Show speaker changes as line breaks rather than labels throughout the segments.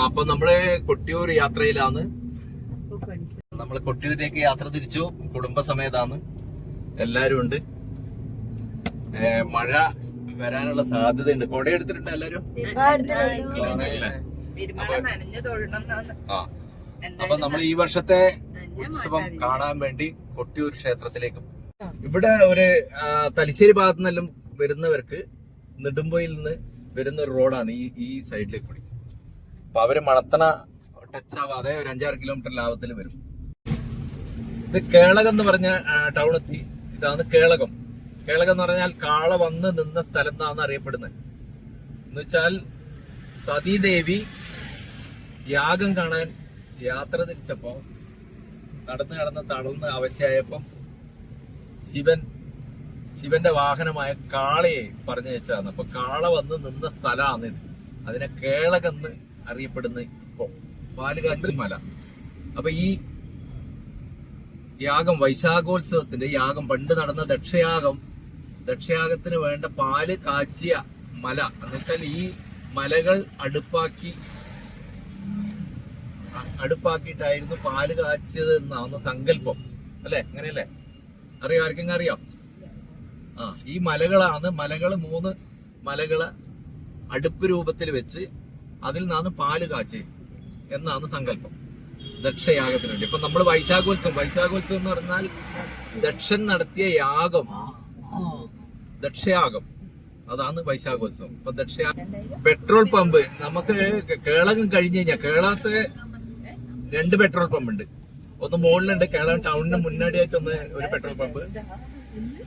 അപ്പൊ നമ്മള് കൊട്ടിയൂർ യാത്രയിലാണ്. നമ്മള് കൊട്ടിയൂരിലേക്ക് യാത്ര തിരിച്ചു. കുടുംബസമേതാണ്, എല്ലാരും ഉണ്ട്. മഴ വരാനുള്ള സാധ്യതയുണ്ട്. കൊട എടുത്തിട്ടുണ്ട് എല്ലാരും. അപ്പൊ നമ്മൾ ഈ വർഷത്തെ ഉത്സവം കാണാൻ വേണ്ടി കൊട്ടിയൂർ ക്ഷേത്രത്തിലേക്കും. ഇവിടെ ഒരു തലശ്ശേരി ഭാഗത്തു നിന്നെല്ലാം വരുന്നവർക്ക് നെടുമ്പൊയിൽ നിന്ന് വരുന്ന ഒരു റോഡാണ് ഈ സൈഡിലേക്ക് കൂടി. അപ്പൊ അവര് മണത്തണ ടച്ച് ആവാതെ ഒരു 5-6 കിലോമീറ്റർ ലാഭത്തിൽ വരും. ഇത് കേളകം എന്ന് പറഞ്ഞ ടൗൺ എത്തി. ഇതാണ് കേളകം. കേളകം എന്ന് പറഞ്ഞാൽ കാള വന്ന് നിന്ന സ്ഥലം എന്നാണ് അറിയപ്പെടുന്നത്. എന്ന് വെച്ചാൽ സതീദേവി യാഗം കാണാൻ യാത്ര തിരിച്ചപ്പോ നടന്ന് തളർന്ന് അവശയായപ്പം ശിവന്റെ വാഹനമായ കാളയെ പറഞ്ഞു വെച്ചതാണ്. അപ്പൊ കാള വന്ന് നിന്ന സ്ഥലമാണ് ഇത്. അതിനെ കേളകെന്ന് അറിയപ്പെടുന്ന ഇപ്പൊ പാലുകാച്ചി മല. അപ്പൊ ഈ യാഗം, വൈശാഖോത്സവത്തിന്റെ യാഗം, പണ്ട് നടന്ന ദക്ഷയാഗത്തിന് വേണ്ട പാല് കാച്ചിയ മല എന്ന് വെച്ചാൽ ഈ മലകൾ അടുപ്പാക്കിയിട്ടായിരുന്നു പാല് കാച്ചിയത് എന്നാണ് സങ്കല്പം, അല്ലെ? അങ്ങനെയല്ലേ? അറിയോ? ആർക്കെങ്കിലും അറിയാം? ഈ മലകളാണ് 3 മലകള് അടുപ്പ് രൂപത്തിൽ വെച്ച് അതിൽ നിന്നാണ് പാല് കാച്ചി എന്നാണ് സങ്കല്പം ദക്ഷയാഗത്തിന് വേണ്ടി. ഇപ്പൊ നമ്മൾ വൈശാഖോത്സവം എന്ന് പറഞ്ഞാൽ ദക്ഷൻ നടത്തിയ യാഗം, ദക്ഷയാഗം, അതാണ് വൈശാഖോത്സവം. ഇപ്പൊ പെട്രോൾ പമ്പ് നമുക്ക് കേളകം കഴിഞ്ഞ് കഴിഞ്ഞാൽ, കേളകത്ത് 2 പെട്രോൾ പമ്പ് ഉണ്ട്. ഒന്ന് മുകളിലുണ്ട്, കേളകം ടൗണിന് മുന്നാടിയായിട്ട് ഒരു പെട്രോൾ പമ്പ്.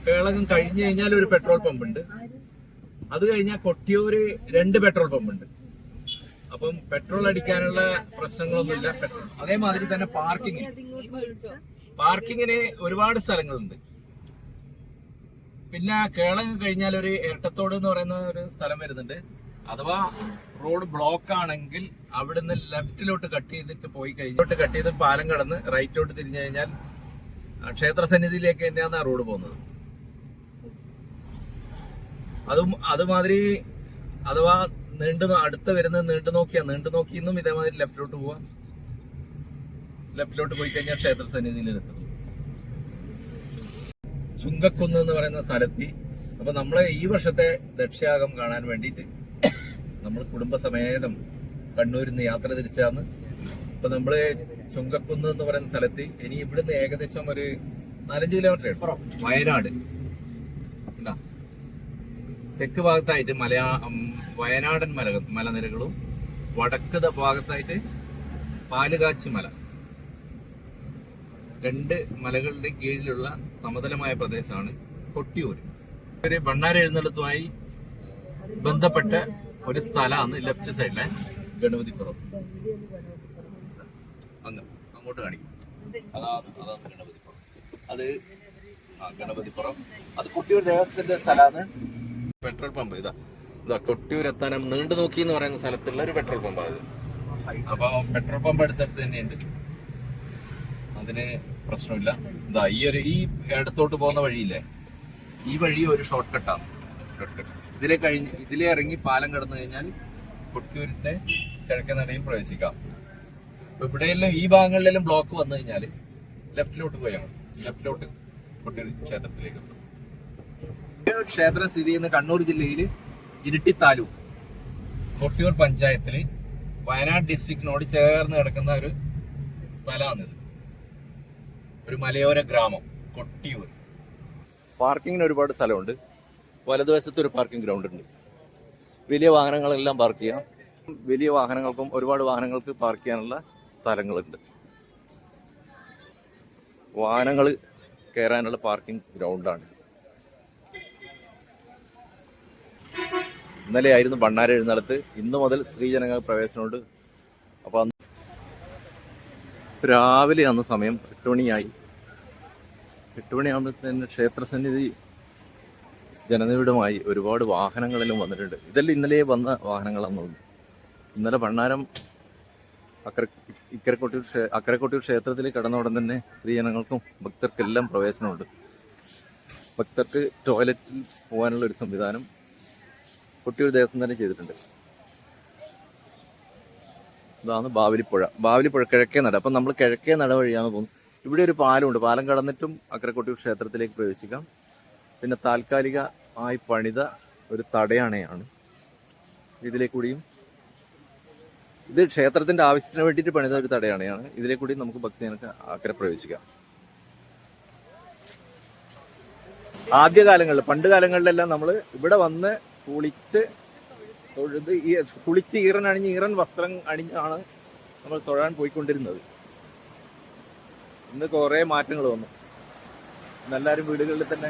കേളകം കഴിഞ്ഞു കഴിഞ്ഞാൽ ഒരു പെട്രോൾ പമ്പ് ഉണ്ട്. അത് കഴിഞ്ഞാൽ കൊട്ടിയൂര് 2 പെട്രോൾ പമ്പ് ഉണ്ട്. അപ്പം പെട്രോൾ അടിക്കാനുള്ള പ്രശ്നങ്ങളൊന്നുമില്ല. അതേമാതിരി തന്നെ പാർക്കിങ്ങിന് ഒരുപാട് സ്ഥലങ്ങളുണ്ട്. പിന്നെ കേളകം കഴിഞ്ഞാൽ ഒരു ഇരട്ടത്തോട് എന്ന് പറയുന്ന ഒരു സ്ഥലം വരുന്നുണ്ട്. അഥവാ റോഡ് ബ്ലോക്ക് ആണെങ്കിൽ അവിടുന്ന് ലെഫ്റ്റിലോട്ട് കട്ട് ചെയ്ത് പാലം കടന്ന് റൈറ്റിലോട്ട് തിരിഞ്ഞു കഴിഞ്ഞാൽ ക്ഷേത്ര സന്നിധിയിലേക്ക് തന്നെയാണ് ആ റോഡ് പോകുന്നത്. അതുമാതിരി അഥവാ അടുത്ത് വരുന്നത് നീണ്ടു നോക്കിയെന്നും ഇതേമാതിരി ലെഫ്റ്റിലോട്ട് പോയി കഴിഞ്ഞാൽ ക്ഷേത്ര സന്നിധിയിലെത്തും. ചുങ്കക്കുന്ന് എന്ന് പറയുന്ന സ്ഥലത്തി. അപ്പൊ നമ്മള് ഈ വർഷത്തെ ദക്ഷയാഗം കാണാൻ വേണ്ടിയിട്ട് നമ്മൾ കുടുംബസമേതം കണ്ണൂരിൽ നിന്ന് യാത്ര തിരിച്ചാണ്. ഇപ്പൊ നമ്മള് ചുങ്കക്കുന്ന് എന്ന് പറയുന്ന സ്ഥലത്ത് ഇനി ഇവിടുന്ന് ഏകദേശം ഒരു 4-5 കിലോമീറ്റർ വയനാട് തെക്ക് ഭാഗത്തായിട്ട് വയനാടൻ മലനിരകളും വടക്ക് ഭാഗത്തായിട്ട് പാലുകാച്ചി മല, 2 മലകളുടെ കീഴിലുള്ള സമതലമായ പ്രദേശമാണ് കൊട്ടിയൂർ. ഒരു ഭണ്ണാര എഴുന്നള്ളത്തുമായി ബന്ധപ്പെട്ട ഒരു സ്ഥലമാണ് ലെഫ്റ്റ് സൈഡിലെ ഗണപതിപ്പുറം. അങ്ങോട്ട് കാണിക്കും. അതാണ് ഗണപതിപ്പുറം. ഗണപതിപ്പുറം അത് കൊട്ടിയൂർ ദേവസ്വത്തിന്റെ സ്ഥലമാണ്. പെട്രോൾ പമ്പ് ഇതാ കൊട്ടിയൂർ എത്താനും നീണ്ടു നോക്കി എന്ന് പറയുന്ന സ്ഥലത്തുള്ള ഒരു പെട്രോൾ പമ്പ് അത്. അപ്പൊ പെട്രോൾ പമ്പ് അടുത്തടുത്ത് തന്നെയുണ്ട്, അതിന് പ്രശ്നമില്ല. ഈ ഇടത്തോട്ട് പോകുന്ന വഴിയില്ലേ, ഈ വഴി ഒരു ഷോർട്ട് കട്ടാണ്. ഇതിലെ ഇറങ്ങി പാലം കടന്നു കഴിഞ്ഞാൽ കൊട്ടിയൂരിന്റെ കിഴക്കേ നടയിൽ പ്രവേശിക്കാം. അപ്പൊ ഇവിടെയെല്ലാം ഈ ഭാഗങ്ങളിലെല്ലാം ബ്ലോക്ക് വന്നു കഴിഞ്ഞാൽ ലെഫ്റ്റിലോട്ട് കൊട്ടിയൂർ ക്ഷേത്രത്തിലേക്ക് എത്തും. ക്ഷേത്രം സ്ഥിതി ചെയ്യുന്ന കണ്ണൂർ ജില്ലയിൽ ഇരിട്ടി താലൂക്ക്, കൊട്ടിയൂർ പഞ്ചായത്തില് വയനാട് ഡിസ്ട്രിക്റ്റിനോട് ചേർന്ന് കിടക്കുന്ന ഒരു സ്ഥലമാണിത്. ഒരു മലയോര ഗ്രാമം കൊട്ടിയൂർ. പാർക്കിങ്ങിന് ഒരുപാട് സ്ഥലമുണ്ട്. വലതുവശത്ത് ഒരു പാർക്കിംഗ് ഗ്രൗണ്ട് ഉണ്ട്. വലിയ വാഹനങ്ങളെല്ലാം പാർക്ക് ചെയ്യാം. വലിയ വാഹനങ്ങൾക്കും ഒരുപാട് വാഹനങ്ങൾക്ക് പാർക്ക് ചെയ്യാനുള്ള സ്ഥലങ്ങളുണ്ട്. വാഹനങ്ങൾ കയറാനുള്ള പാർക്കിംഗ് ഗ്രൗണ്ടാണ്. ഇന്നലെ ആയിരുന്നു ഭണ്ണാര എഴുന്നള്ളത്ത്. ഇന്നു മുതൽ സ്ത്രീജനങ്ങൾ പ്രവേശനമുണ്ട്. അപ്പോൾ രാവിലെ അന്ന് സമയം 8 മണിയായി. 8 മണിയാകുമ്പോൾ തന്നെ ക്ഷേത്രസന്നിധി ജനനിബിഡമായി ഒരുപാട് വാഹനങ്ങളെല്ലാം വന്നിട്ടുണ്ട്. ഇതെല്ലാം ഇന്നലെ വന്ന വാഹനങ്ങളാണെന്ന് തോന്നുന്നു. ഇന്നലെ ഭണ്ണാരം അക്കരക്കൊട്ടിയൂർ ക്ഷേത്രത്തിൽ കടന്ന ഉടൻ തന്നെ സ്ത്രീജനങ്ങൾക്കും ഭക്തർക്കെല്ലാം പ്രവേശനമുണ്ട്. ഭക്തർക്ക് ടോയ്ലറ്റിൽ പോകാനുള്ള ഒരു സംവിധാനം കൊട്ടിയൂർ ദേവസ്വം തന്നെ ചെയ്തിട്ടുണ്ട്. ഇതാണ് ബാവലിപ്പുഴ കിഴക്കേ നട. അപ്പം നമ്മൾ കിഴക്കേ നട വഴിയാണ് പോകുന്നത്. ഇവിടെ ഒരു പാലമുണ്ട്. പാലം കടന്നിട്ടും അക്കരെ കൊട്ടിയൂർ ക്ഷേത്രത്തിലേക്ക് പ്രവേശിക്കാം. പിന്നെ താൽക്കാലികമായി പണിത ഒരു തടയണയാണ് ഇതിലെ കൂടിയും. ഇത് ക്ഷേത്രത്തിന്റെ ആവശ്യത്തിന് വേണ്ടിയിട്ട് പണിത ഒരു തടയണയാണ്. ഇതിലെ കൂടി നമുക്ക് ഭക്തജനക്ക് അക്കരെ പ്രവേശിക്കാം. ആദ്യകാലങ്ങളിൽ പണ്ട് കാലങ്ങളിലെല്ലാം നമ്മൾ ഇവിടെ വന്ന് കുളിച്ച് തൊഴുത് കുളിച്ച് ഈറൻ വസ്ത്രം അണിഞ്ഞാണ് നമ്മൾ തൊഴാൻ പോയിക്കൊണ്ടിരുന്നത്. ഇന്ന് കുറേ മാറ്റങ്ങൾ വന്നു. ഇന്നെല്ലാവരും വീടുകളിൽ തന്നെ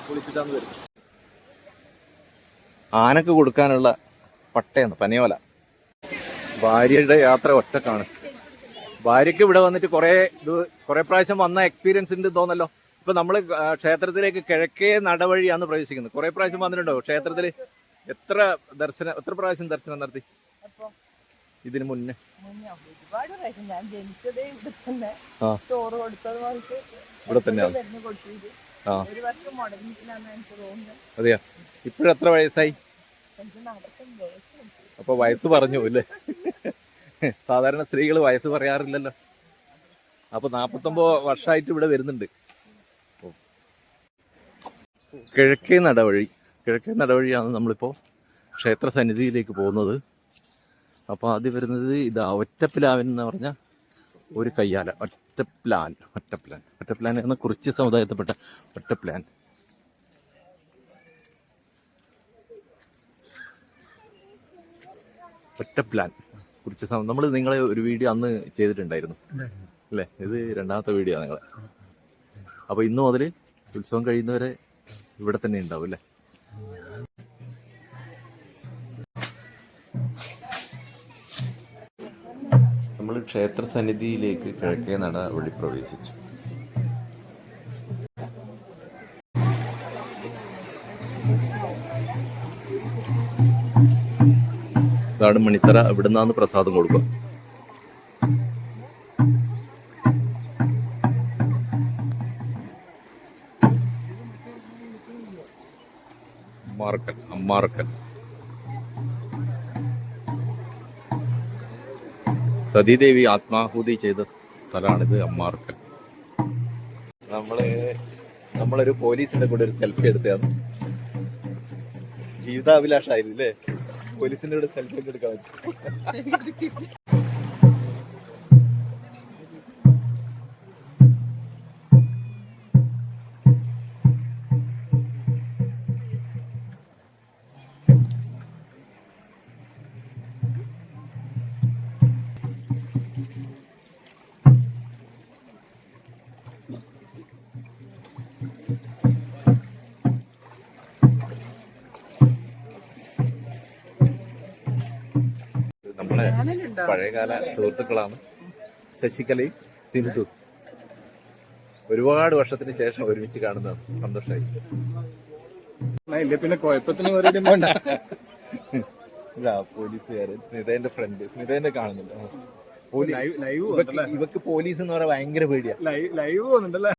കുളിച്ചിട്ടാണ് വരുന്നത്. ആനക്ക് കൊടുക്കാനുള്ള പട്ടയാണ് പനയോല. ഭാര്യയുടെ യാത്ര ഒറ്റക്കാണ്. ഭാര്യയ്ക്ക് ഇവിടെ വന്നിട്ട് കുറേ പ്രാവശ്യം വന്ന എക്സ്പീരിയൻസ് ഉണ്ട് തോന്നല്ലോ. ഇപ്പൊ നമ്മള് ക്ഷേത്രത്തിലേക്ക് കിഴക്കേ നടവഴിയാണ് പ്രവേശിക്കുന്നത്. കുറെ പ്രാവശ്യം വന്നിട്ടുണ്ടോ ക്ഷേത്രത്തിൽ? എത്ര പ്രാവശ്യം ദർശനം നടത്തി ഇതിനു മുന്നേ?
ഒരുപാട് പ്രാവശ്യം. ഞാൻ ജനിച്ചതേ ഇവിടെ തന്നെ. ചോറ് കൊടുത്തത്
ഇവിടെ തന്നെയാണ്.
ഒരു വർഷം മുടങ്ങിയിട്ടാണ് എനിക്ക് തോന്നുന്നത്.
അതെയാ? ഇപ്പോഴെത്ര വയസ്സായി?
എനിക്ക് നടക്കുന്ന വയസ്സ്.
അപ്പൊ വയസ്സ് പറഞ്ഞു അല്ലേ? സാധാരണ സ്ത്രീകൾ വയസ്സ് പറയാറില്ലല്ലോ. അപ്പൊ 49 വർഷമായിട്ട് ഇവിടെ വരുന്നുണ്ട്. കിഴക്കേ നടവഴിയാണ് നമ്മളിപ്പോൾ ക്ഷേത്ര സന്നിധിയിലേക്ക് പോകുന്നത്. അപ്പോൾ ആദ്യം വരുന്നത് ഇതാ ഒറ്റപ്ലാവൻ എന്ന് പറഞ്ഞ ഒരു കയ്യാല. ഒറ്റപ്ലാൻ എന്ന കുറിച്യ സമുദായത്തിൽപ്പെട്ട ഒറ്റപ്ലാൻ. കുറിച്യ നമ്മൾ നിങ്ങളെ ഒരു വീഡിയോ അന്ന് ചെയ്തിട്ടുണ്ടായിരുന്നു അല്ലേ? ഇത് 2ാമത്തെ വീഡിയോ നിങ്ങളെ. അപ്പോൾ ഇന്നു മുതൽ ഉത്സവം കഴിയുന്നവരെ ഇവിടെ തന്നെ ഉണ്ടാവും അല്ലേ? നമ്മൾ ക്ഷേത്ര സന്നിധിയിലേക്ക് കിഴക്കേ നട വഴി പ്രവേശിച്ചു. ഇതാണ് മണിത്തറ. ഇവിടെ നിന്നാണ് പ്രസാദം കൊടുക്കുക. അമ്മാറക്കൽ സതീദേവി ആത്മാഹൂതി ചെയ്ത സ്ഥലമാണിത്, അമ്മാറക്കൽ. നമ്മളൊരു പോലീസിന്റെ കൂടെ ഒരു സെൽഫി എടുത്തതാണ്. ജീവിതാഭിലാഷായിരുന്നു അല്ലേ? പോലീസിന്റെ കൂടെ സെൽഫി ഒക്കെ എടുക്കാൻ പറ്റും. നമ്മളെ പഴയകാല സുഹൃത്തുക്കളാണ് ശശികലയും സിന്ധു. ഒരുപാട് വർഷത്തിന് ശേഷം ഒരുമിച്ച് കാണുന്നതാണ്. സന്തോഷമായി.
പിന്നെ കുഴപ്പത്തിന്
പോലീസുകാരൻ സ്മിതേന്റെ ഫ്രണ്ട്. സ്മിതേന്റെ കാണുന്നില്ല. ഇവക്ക് പോലീസ് എന്ന് പറയാൻ ഭയങ്കര പേടിയാ.
ലൈവ് പോകുന്നുണ്ടല്ലേ?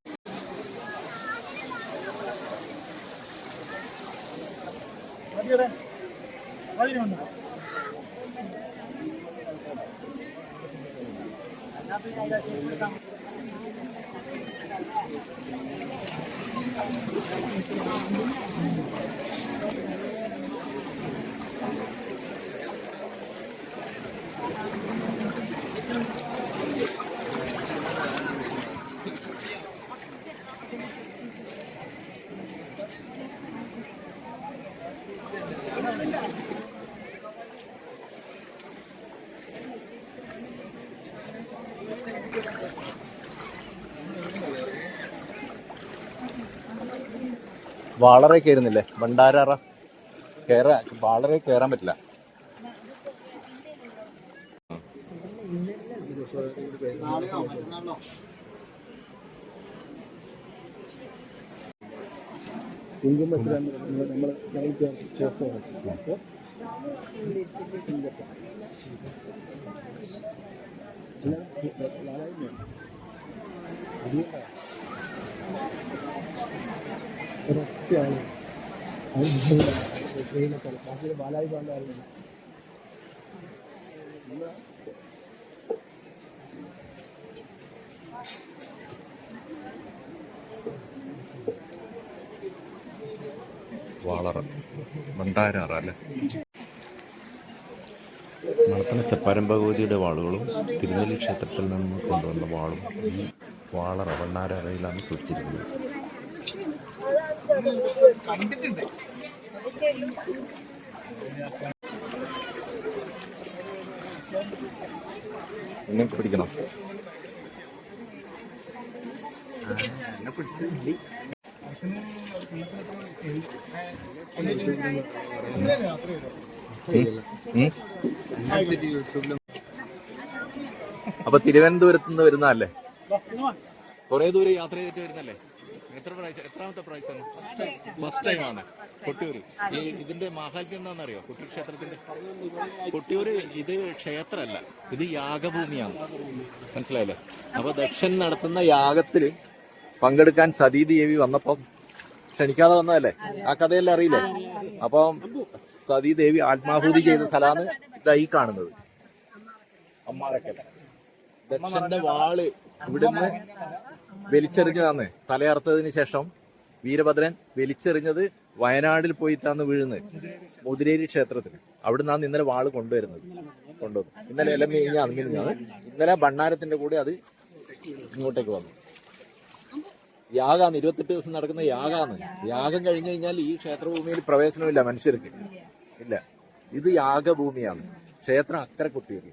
വളരെ കയറുന്നില്ലേ? ഭണ്ഡാര വളരെ കയറാൻ പറ്റില്ല.
ബാലായി
വാളറ ഭണ്ഡാരാറ അല്ലേ. മണത്തണ ചപ്പാരം ഭഗവതിയുടെ വാളുകളും തിരുനെല്ലി ക്ഷേത്രത്തിൽ നിന്ന് കൊണ്ടുവന്ന വാളും ഈ വാളറ ഭണ്ഡാരറയിലാണ് സൂക്ഷിച്ചിരിക്കുന്നത്. എന്നെ പിടിക്കണം. അപ്പൊ തിരുവനന്തപുരത്ത് നിന്ന് വരുന്നതല്ലേ? കുറെ ദൂരം യാത്ര ചെയ്തിട്ട് വരുന്നല്ലേ? എത്രാമത്തെ പ്രാവശ്യം? ഫസ്റ്റ് ടൈം ആണ് കൊട്ടിയൂര്. ഈ ഇതിന്റെ മാഹാത്മ്യം എന്താണെന്നറിയോ? കൊട്ടിയൂർ ക്ഷേത്രത്തിന്റെ കൊട്ടിയൂര് ഇത് ക്ഷേത്രമല്ല, ഇത് യാഗഭൂമിയാണ്. മനസ്സിലായല്ലേ? അപ്പൊ ദക്ഷൻ നടത്തുന്ന യാഗത്തില് പങ്കെടുക്കാൻ സതീദേവി വന്നപ്പം ക്ഷണിക്കാതെ വന്നതല്ലേ? ആ കഥയെല്ലാം അറിയില്ലേ? അപ്പം സതീദേവി ആത്മാഹൂതി ചെയ്ത സ്ഥലമാണ് ഇതായി കാണുന്നത്. അമ്മാരക്കൽ ദക്ഷന്റെ വാള് ഇവിടുന്ന് വലിച്ചെറിഞ്ഞതാന്ന്. തലയറുത്തതിന് ശേഷം വീരഭദ്രൻ വലിച്ചെറിഞ്ഞത് വയനാട്ടിൽ പോയിട്ടാണ് വീഴുന്നത്, മുതിരേരി ക്ഷേത്രത്തിൽ. അവിടുന്നാണ് ഇന്നലെ വാള് കൊണ്ടുവന്നു. ഇന്നലെ എല്ലാം മിനിഞ്ഞാണ്. ഇന്നലെ ഭണ്ണാരത്തിന്റെ കൂടെ അത് ഇങ്ങോട്ടേക്ക് വന്നു. യാഗാന്ന്, 28 ദിവസം നടക്കുന്ന യാഗാന്ന്. യാഗം കഴിഞ്ഞു കഴിഞ്ഞാൽ ഈ ക്ഷേത്രഭൂമിയിൽ പ്രവേശനമില്ല മനുഷ്യർക്ക്, ഇല്ല. ഇത് യാഗഭൂമിയാണ്. ക്ഷേത്രം അക്കരെ കൊട്ടിയൂർ.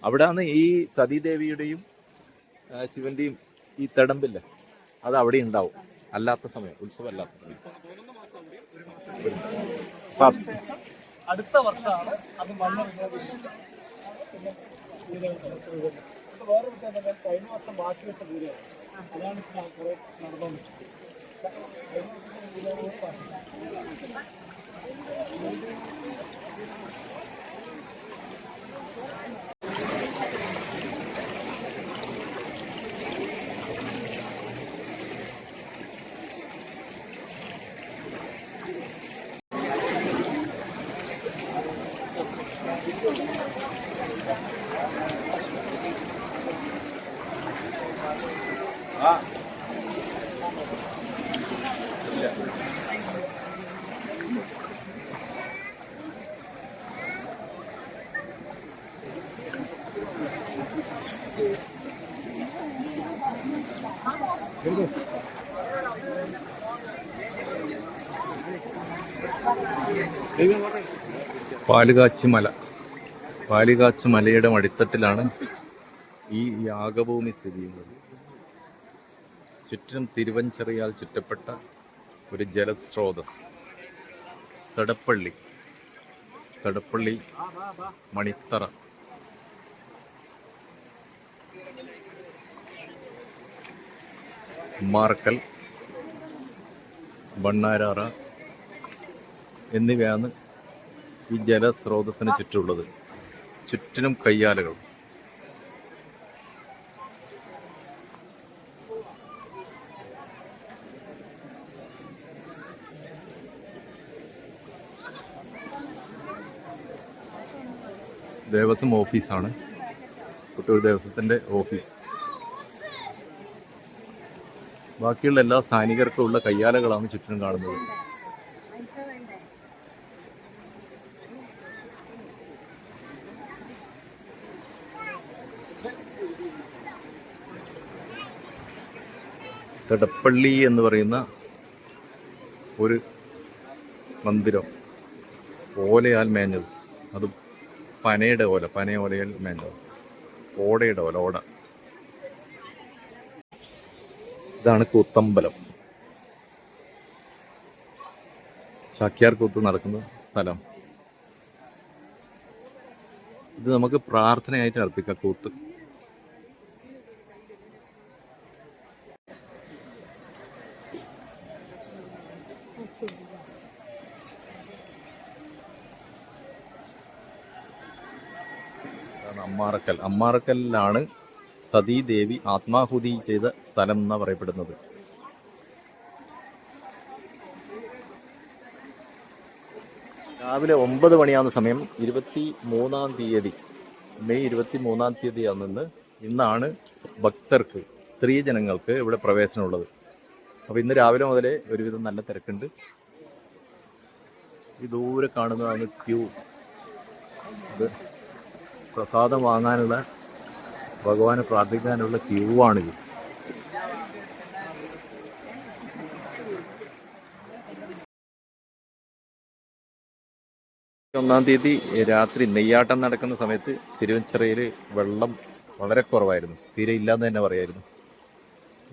അവിടാണ് ഈ സതീദേവിയുടെയും ശിവന്റെയും ഈ തെടമ്പില്ല, അത് അവിടെ ഉണ്ടാവും. അല്ലാത്ത സമയം, ഉത്സവം അല്ലാത്ത സമയം.
അടുത്ത വർഷമാണ് അത് മണ്ണ് വേറെ കഴിഞ്ഞ വർഷം ബാക്കി വെച്ച പൂരയാണ്. അതാണ് കുറെ നടന്നുകൊണ്ടിരിക്കുന്നത്.
പാലുകാച്ച് മലയുടെ അടിത്തട്ടിലാണ് ഈ യാഗഭൂമി സ്ഥിതി ചെയ്യുന്നത്. ചുറ്റും തിരുവഞ്ചെറിയാൽ ചുറ്റപ്പെട്ട ഒരു ജലസ്രോതസ്. തടപ്പള്ളി മണിത്തറ. മാർക്കൽ, ഭണ്ണാരാറ എന്നിവയാണ് ഈ ജലസ്രോതസ്സിന് ചുറ്റുമുള്ളത്. ചുറ്റിനും കയ്യാലകൾ. ദേവസ്വം ഓഫീസാണ്, കൊട്ടിയൂർ ദേവസ്വത്തിന്റെ ഓഫീസ്. ബാക്കിയുള്ള എല്ലാ സ്ഥാനികർക്കും ഉള്ള കയ്യാലകളാണ് ചുറ്റിനും കാണുന്നത്. തടപ്പള്ളി എന്ന് പറയുന്ന ഒരു മന്ദിരം ഓലയാൽ മേഞ്ഞത്. അത് പനയുടെ ഓല, പനയോലയിൽ മേഞ്ഞത്. ഓടയുടെ ഓല. ഇതാണ് കൂത്തമ്പലം. ചാക്യാർ കൂത്ത് നടക്കുന്ന സ്ഥലം. ഇത് നമുക്ക് പ്രാർത്ഥനയായിട്ട് അർപ്പിക്കാം. കൂത്ത് അമ്മാറക്കലിലാണ് സതീദേവി ആത്മാഹുതി ചെയ്ത സ്ഥലം എന്നാണ് പറയപ്പെടുന്നത്. രാവിലെ 9 മണിയാവുന്ന സമയം 23-ാം തീയതി മെയ് 23-ാം തീയതിയാണെന്ന് ഇന്നാണ് ഭക്തർക്ക് സ്ത്രീ ജനങ്ങൾക്ക് ഇവിടെ പ്രവേശനമുള്ളത്. അപ്പോൾ ഇന്ന് രാവിലെ മുതലേ ഒരുവിധം നല്ല തിരക്കുണ്ട്. ഈ ദൂരെ കാണുന്നതാണ് ക്യൂ. ഇത് പ്രസാദം വാങ്ങാനുള്ള ഭഗവാനെ പ്രാർത്ഥിക്കാനുള്ള ക്യൂ ആണിത്. ഒന്നാം തീയതി രാത്രി നെയ്യാട്ടം നടക്കുന്ന സമയത്ത് തിരുവഞ്ചിറയിൽ വെള്ളം വളരെ കുറവായിരുന്നു, തീരെ ഇല്ലാന്ന് തന്നെ പറയായിരുന്നു.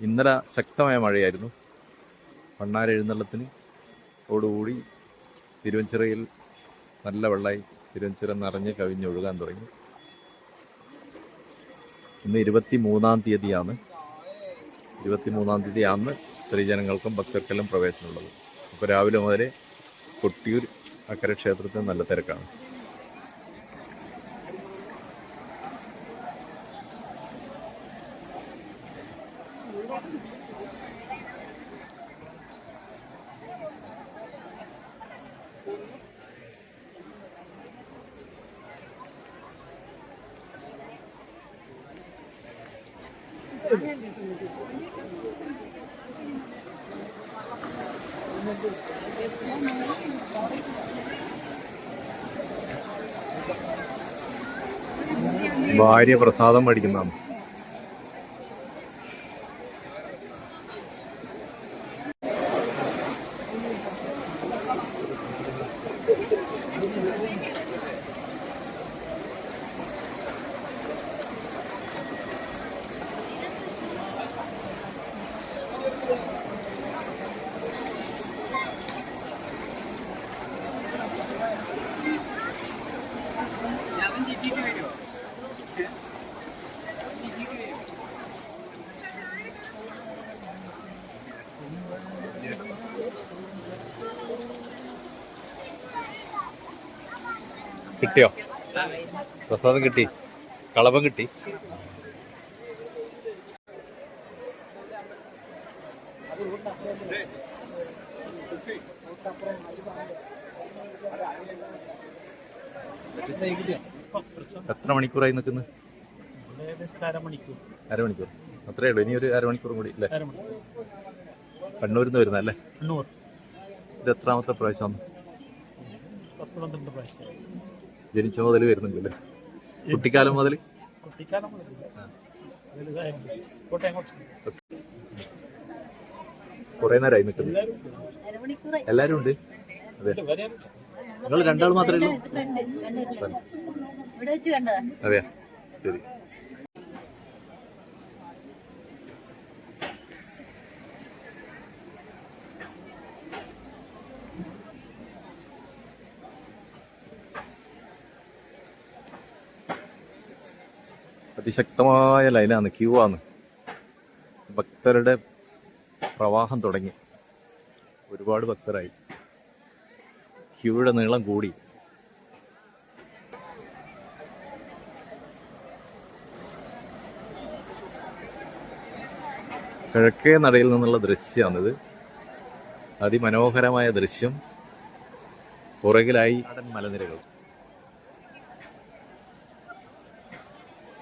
ഇന്നലെ ശക്തമായ മഴയായിരുന്നു. ഭണ്ണാര എഴുന്നള്ളത്തിന് ഓടുകൂടി തിരുവഞ്ചിറയിൽ നല്ല വെള്ളമായി, തിരുവഞ്ചിറ നിറഞ്ഞ് കവിഞ്ഞൊഴുകാൻ തുടങ്ങി. ഇന്ന് 23-ാം തീയതിയാണ്. 23-ാം തീയതിയാണ് സ്ത്രീജനങ്ങൾക്കും ഭക്തർക്കെല്ലാം പ്രവേശനമുള്ളത്. അപ്പോൾ രാവിലെ മുതലേ കൊട്ടിയൂർ അക്കരെ ക്ഷേത്രത്തിൽ നല്ല തിരക്കാണ്. ഭാര്യ പ്രസാദം മേടിക്കുന്നതാണ്. കിട്ടിയോ? പ്രസാദം കിട്ടി, കളഭം കിട്ടി. എത്ര മണിക്കൂറായി നിൽക്കുന്നത്? അരമണിക്കൂർ അത്രേ ഉള്ളൂ. ഇനി ഒരു അരമണിക്കൂറും കൂടി അല്ലേ? കണ്ണൂരിൽ നിന്ന് വരുന്നല്ലേ? ഇത് എത്രാമത്തെ പ്രാവശ്യമാണ്? ജനിച്ച മുതൽ വരുന്നുണ്ടല്ലേ? കുട്ടിക്കാലം മുതൽ? കുറെ നേരമായി നിൽക്കുന്നത്. എല്ലാരും ഉണ്ട്. അതെ, നിങ്ങൾ രണ്ടാൾ മാത്രമേ ഉള്ളൂ? അതെയാ, ശരി. അതിശക്തമായ ലൈനാണ്, ക്യൂ ആണ്. ഭക്തരുടെ പ്രവാഹം തുടങ്ങി. ഒരുപാട് ഭക്തരായി, ക്യൂയുടെ നീളം കൂടി. കിഴക്കേ നടയിൽ നിന്നുള്ള ദൃശ്യമാണിത്. അതിമനോഹരമായ ദൃശ്യം. പുറകിലായി മലനിരകൾ,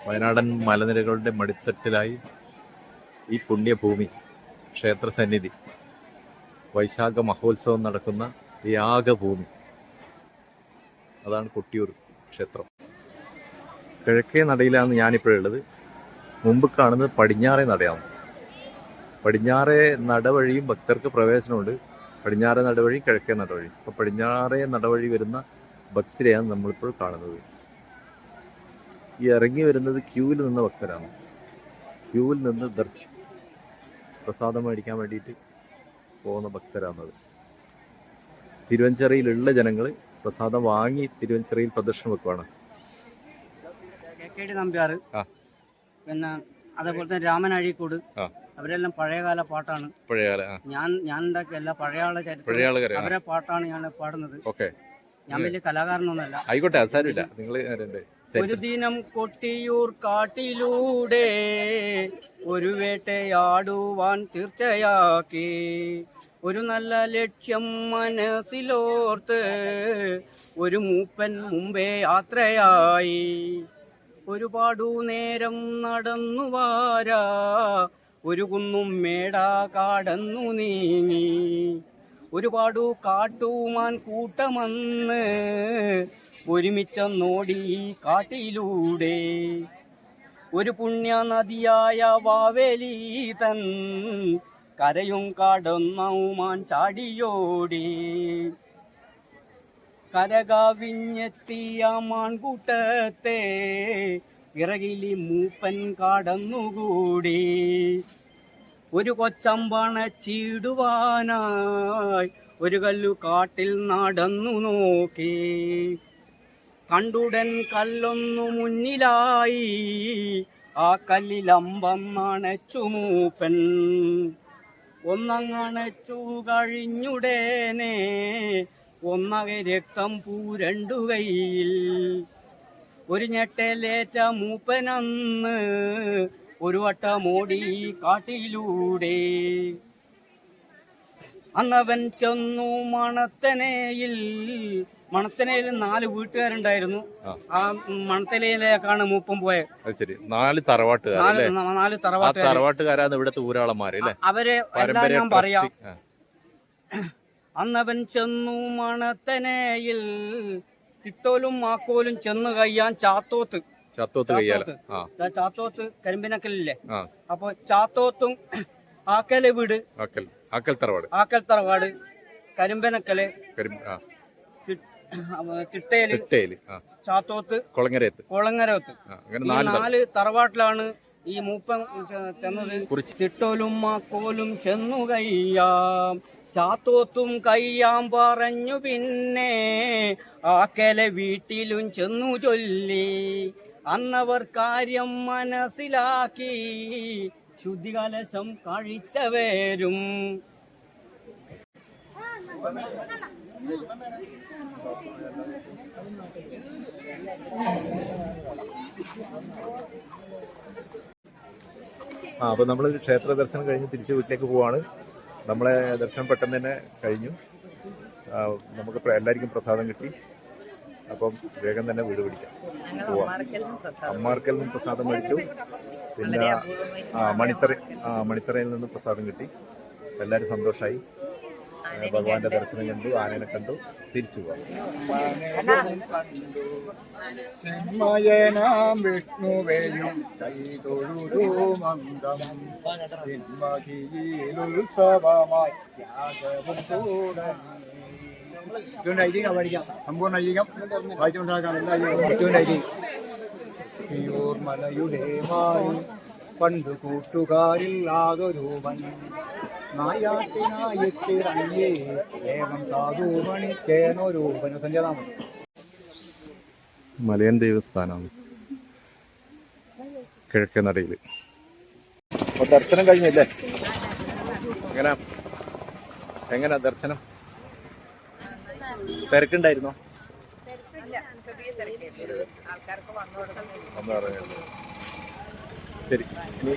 വയനാടൻ മലനിരകളുടെ മടിത്തട്ടിലായി ഈ പുണ്യഭൂമി, ക്ഷേത്രസന്നിധി, വൈശാഖ മഹോത്സവം നടക്കുന്ന യാഗഭൂമി. അതാണ് കൊട്ടിയൂർ ക്ഷേത്രം. കിഴക്കേ നടയിലാണ് ഞാനിപ്പോഴുള്ളത്. മുമ്പ് കാണുന്നത് പടിഞ്ഞാറേ നടയാണ്. പടിഞ്ഞാറേ നടവഴിയും ഭക്തർക്ക് പ്രവേശനമുണ്ട്. പടിഞ്ഞാറേ നടവഴി, കിഴക്കേ നടവഴി. അപ്പോൾ പടിഞ്ഞാറേ നടവഴി വരുന്ന ഭക്തരെയാണ് നമ്മളിപ്പോൾ കാണുന്നത്. ഈ ഇറങ്ങി വരുന്നത് ക്യൂവിൽ നിന്ന ഭക്തരാണ്. ക്യൂവിൽ നിന്ന് പ്രസാദം മേടിക്കാൻ വേണ്ടിയിട്ട് പോകുന്ന ഭക്തരാണത്. തിരുവഞ്ചിറയിലുള്ള ജനങ്ങൾ പ്രസാദം വാങ്ങി തിരുവഞ്ചിറയിൽ പ്രദർശനം വെക്കുവാണ്.
നമ്പ്യാർ, പിന്നെ അതേപോലെ തന്നെ രാമൻ അഴീക്കോട്, അവരെല്ലാം പഴയകാല പാട്ടാണ്.
പഴയകാല
ഞാൻ ഉണ്ടാക്കിയ എല്ലാ പഴയകാല ചരിത്രം അവരെ പാട്ടാണ് ഞാൻ പാടുന്നത്. ഞാൻ വലിയ കലാകാരനൊന്നുമല്ല.
ആയിക്കോട്ടെ, അത് സാരമില്ല. നിങ്ങൾ
ഒരു ദിനം കൊട്ടിയൂർ കാട്ടിലൂടെ ഒരു വേട്ടയാടുവാൻ തീർച്ചയാക്കി. ഒരു നല്ല ലക്ഷ്യം മനസ്സിലോർത്ത് ഒരു മൂപ്പൻ മുമ്പേ യാത്രയായി. ഒരുപാടു നേരം നടന്നു വാരാ ഒരു കുന്നും മേട കാടന്നു നീങ്ങി. ഒരുപാടു കാട്ടുമാൻ കൂട്ടമന്ന് ഒരുമിച്ചൊന്നോടി കാട്ടിലൂടെ. ഒരു പുണ്യ നദിയായ വാവേലി തൻ കരയും കടന്നൗമാൻ ചാടിയോടി. കരകവിഞ്ഞെത്തിയ മാൻകൂട്ടത്തെ ഇറകിലി മൂപ്പൻ കടന്നുകൂടി. ഒരു കൊച്ചമ്പണ ചീടുവാനായി ഒരു കല്ലു കാട്ടിൽ നടന്നു നോക്കി. കണ്ടുടൻ കല്ലൊന്നു മുന്നിലായി ആ കല്ലിലമ്പം അണച്ചു മൂപ്പൻ. ഒന്നങ്ങണച്ചു കഴിഞ്ഞുടനെ ഒന്നകെ രക്തം പൂരണ്ടു കൈയിൽ. ഒരു ഞെട്ടലേറ്റ മൂപ്പനന്ന് ഒരു വട്ടമോടി കാട്ടിലൂടെ. അന്നവൻ ചെന്നു മണത്തനയിൽ. 4 വീട്ടുകാരുണ്ടായിരുന്നു. ആ മണത്തലയിലേക്കാണ് മൂപ്പൻ പോയത്.
ശരി, 4 തറവാട്ടുകാർ.
4
തറവാട്ടുകാരാണ് ഇവിടുത്തെ ഊരാളന്മാര്.
അവരെ എല്ലാം ഞാൻ പറയാം. അന്നവൻ ചെന്നു മണത്തനയിൽ. കിട്ടോലും മാക്കോലും ചെന്ന് കയ്യാൻ ചാത്തോത്ത് കരിമ്പിനക്കലില്ലേ. അപ്പൊ ചാത്തോത്തും ആക്കല് വീട്, ആക്കൽ തറവാട്, കരിമ്പനക്കല്, തിട്ടേല്, ചാത്തോത്ത്, കൊളങ്ങരത്ത്. ഈ 4 തറവാട്ടിലാണ് ഈ മൂപ്പൻ ചെന്നത്. തിട്ടോലും മാക്കോലും ചെന്നു കയ്യാം ചാത്തോത്തും കയ്യാം പറഞ്ഞു. പിന്നെ ആക്കലെ വീട്ടിലും ചെന്നു ചൊല്ലി. അന്നവർ കാര്യം മനസ്സിലാക്കി ശുദ്ധികലശം കഴിച്ചവരും.
അപ്പോൾ നമ്മൾ ക്ഷേത്ര ദർശനം കഴിഞ്ഞ് തിരിച്ച് വീട്ടിലേക്ക് പോവാണ്. നമ്മളെ ദർശനം പെട്ടെന്ന് തന്നെ കഴിഞ്ഞു. നമുക്ക് എല്ലാവർക്കും പ്രസാദം കിട്ടി. അപ്പം വേഗം തന്നെ വീട് പിടിക്കാം, പോവാം. അമ്മാർക്കൽ നിന്നും പ്രസാദം മേടിച്ചു. പിന്നെ മണിത്തറയിൽ നിന്ന് പ്രസാദം കിട്ടി. എല്ലാവരും സന്തോഷമായി. ഭഗവാന്റെ ദർശനം കണ്ടു, ആനനെ കണ്ടു, തിരിച്ചു പോവാം.
ചിന്മയനാം വിഷ്ണുവേയും കൈതൊഴുതു മന്ദമം ഉത്സവമായി സമ്പൂർണ്ണ ഐതിഹ്യം വായിച്ചുണ്ടാക്കാൻ മലയുടെ മായി പണ്ട് കൂട്ടുകാരില്ലാതൊരുവൻ നായാട്ടിനായിട്ടിറങ്ങിയേ ഏവം സാധുമണിക്കേനൊരുവന് സഞ്ചാരം.
മലയൻ ദേവസ്ഥാനമാണ് കിഴക്കേ നടയിൽ.
ദർശനം കഴിഞ്ഞല്ലേ? എങ്ങനെ ദർശനം? തിരക്കുണ്ടായിരുന്നോ?
ആൾക്കാർക്ക് വന്നു.
ശരി, ഇനി